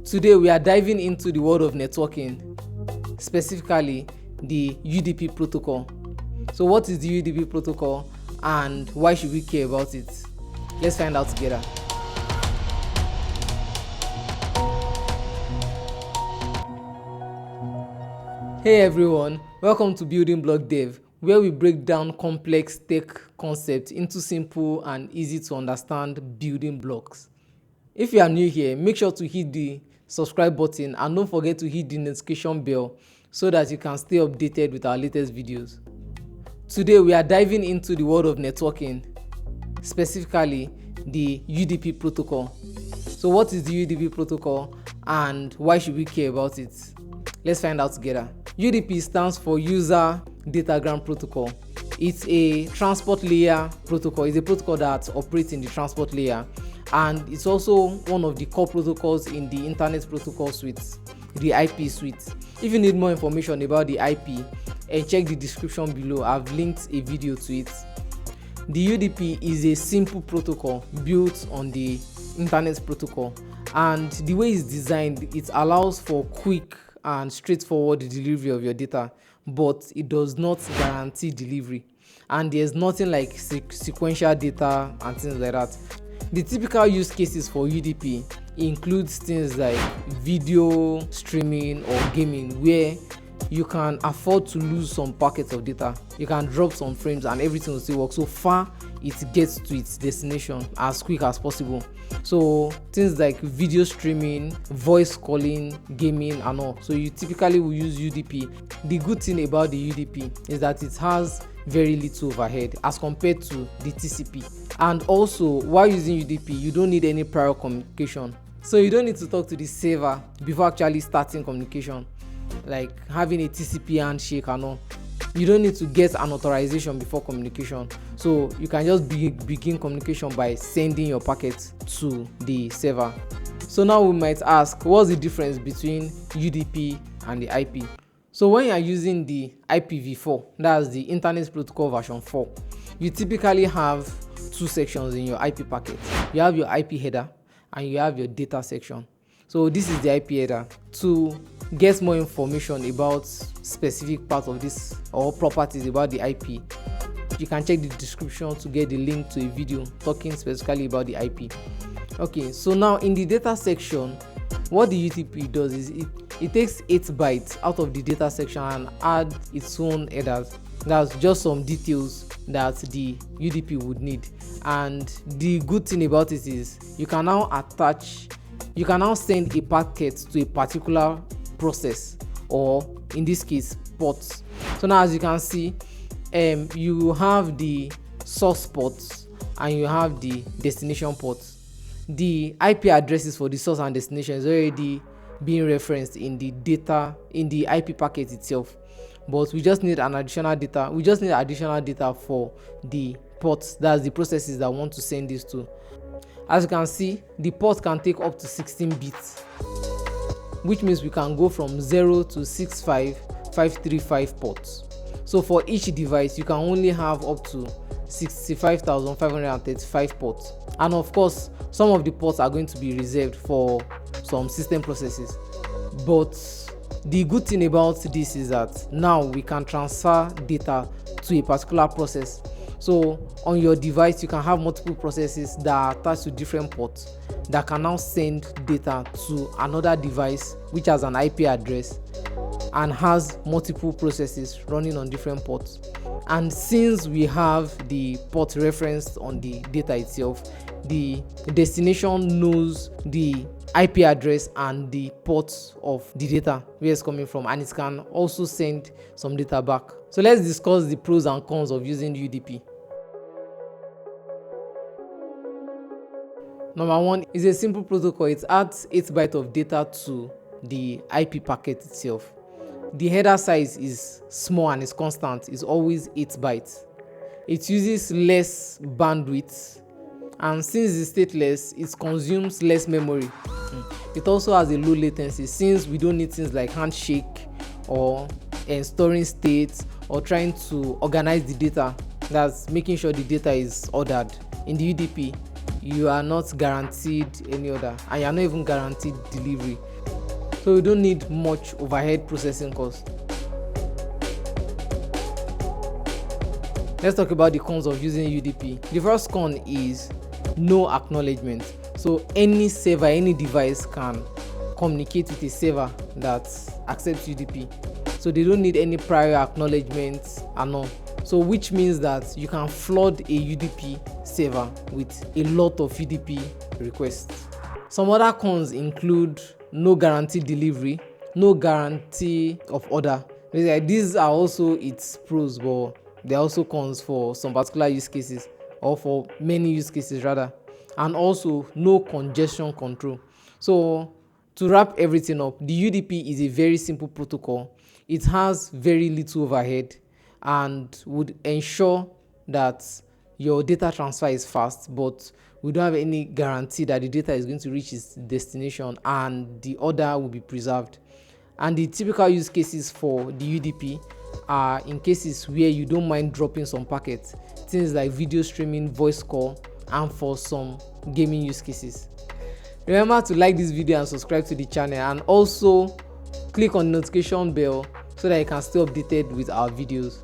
Today we are diving into the world of networking, specifically the UDP protocol. So what is the UDP protocol and why should we care about it? Let's find out together. Hey everyone, welcome to Building Block Dev, where we break down complex tech concepts into simple and easy to understand building blocks. If you are new here, make sure to hit the subscribe button and don't forget to hit the notification bell so that you can stay updated with our latest videos. Today we are diving into the world of networking, specifically the UDP protocol. So what is the UDP protocol and why should we care about it? Let's find out together. UDP stands for User Datagram Protocol. It's a transport layer protocol. It's a protocol that operates in the transport layer, and it's also one of the core protocols in the Internet Protocol suite, the IP suite. If you need more information about the IP, check the description below. I've linked a video to it. The UDP is a simple protocol built on the Internet Protocol, and the way it's designed, it allows for quick and straightforward delivery of your data, but it does not guarantee delivery, and there's nothing like sequential data and things like that. The typical use cases for UDP includes things like video streaming or gaming, where you can afford to lose some packets of data. You can drop some frames and everything will still work, so far it gets to its destination as quick as possible. So things like video streaming, voice calling, gaming and all, so you typically will use UDP. The good thing about the UDP is that it has very little overhead as compared to the TCP, and also while using UDP you don't need any prior communication, so you don't need to talk to the server before actually starting communication, like having a TCP handshake and all. You don't need to get an authorization before communication, so you can just begin communication by sending your packet to the server. So now we might ask, what's the difference between UDP and the IP? So when you are using the IPv4, that's the Internet Protocol version 4, you typically have two sections in your IP packet. You have your IP header and you have your data section. So this is the IP header. To get more information about specific part of this or properties about the IP, you can check the description to get the link to a video talking specifically about the IP. Okay, so now in the data section, what the UDP does is it takes 8 bytes out of the data section and add its own headers. That's just some details that the UDP would need. And the good thing about it is you can now send a packet to a particular process, or in this case ports. So now as you can see, you have the source ports and you have the destination ports. The IP addresses for the source and destination is already being referenced in the IP packet itself, but we just need additional data for the ports, that's the processes that want to send this to. As you can see, the port can take up to 16 bits, which means we can go from 0 to 65535 ports. So for each device you can only have up to 65,535 ports, and of course some of the ports are going to be reserved for some system processes. But the good thing about this is that now we can transfer data to a particular process. So on your device you can have multiple processes that are attached to different ports that can now send data to another device which has an IP address and has multiple processes running on different ports. And since we have the port referenced on the data itself, the destination knows the IP address and the ports of the data where it's coming from, and it can also send some data back. So let's discuss the pros and cons of using UDP. Number one is a simple protocol. It adds 8 bytes of data to the IP packet itself. The header size is small and is constant. It's always 8 bytes. It uses less bandwidth, and since it's stateless, it consumes less memory. It also has a low latency, since we don't need things like handshake or storing states or trying to organize the data. That's making sure the data is ordered. In the UDP, you are not guaranteed any other, and you are not even guaranteed delivery. So you don't need much overhead processing cost. Let's talk about the cons of using UDP. The first con is no acknowledgement. So any server, any device can communicate with a server that accepts UDP. So they don't need any prior acknowledgements and all. So which means that you can flood a UDP server with a lot of UDP requests. Some other cons include no guaranteed delivery, no guarantee of order. These are also its pros, but there are also cons for some particular use cases, or for many use cases rather. And also no congestion control. So to wrap everything up, the UDP is a very simple protocol. It has very little overhead and would ensure that your data transfer is fast, but we don't have any guarantee that the data is going to reach its destination and the order will be preserved. And the typical use cases for the UDP are in cases where you don't mind dropping some packets, things like video streaming, voice call, and for some gaming use cases. Remember to like this video and subscribe to the channel, and also click on the notification bell so that you can stay updated with our videos.